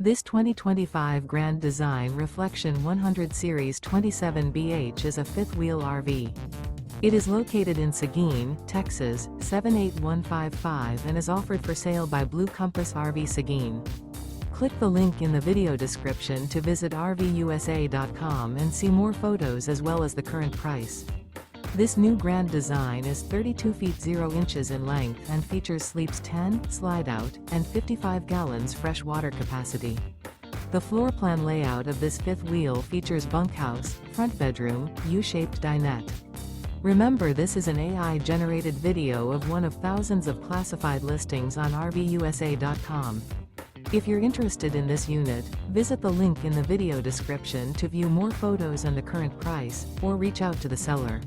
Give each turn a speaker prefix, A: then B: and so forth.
A: This 2025 Grand Design Reflection 100 Series 27BH is a fifth-wheel RV. It is located in Seguin, Texas, 78155 and is offered for sale by Blue Compass RV Seguin. Click the link in the video description to visit RVUSA.com and see more photos as well as the current price. This new Grand Design is 32 feet 0 inches in length and features sleeps 10, Slideout, and 55 gallons fresh water capacity. The floor plan layout of this fifth wheel features bunkhouse, front bedroom, U-shaped dinette. Remember, this is an AI-generated video of one of thousands of classified listings on RVUSA.com. If you're interested in this unit, visit the link in the video description to view more photos and the current price, or reach out to the seller.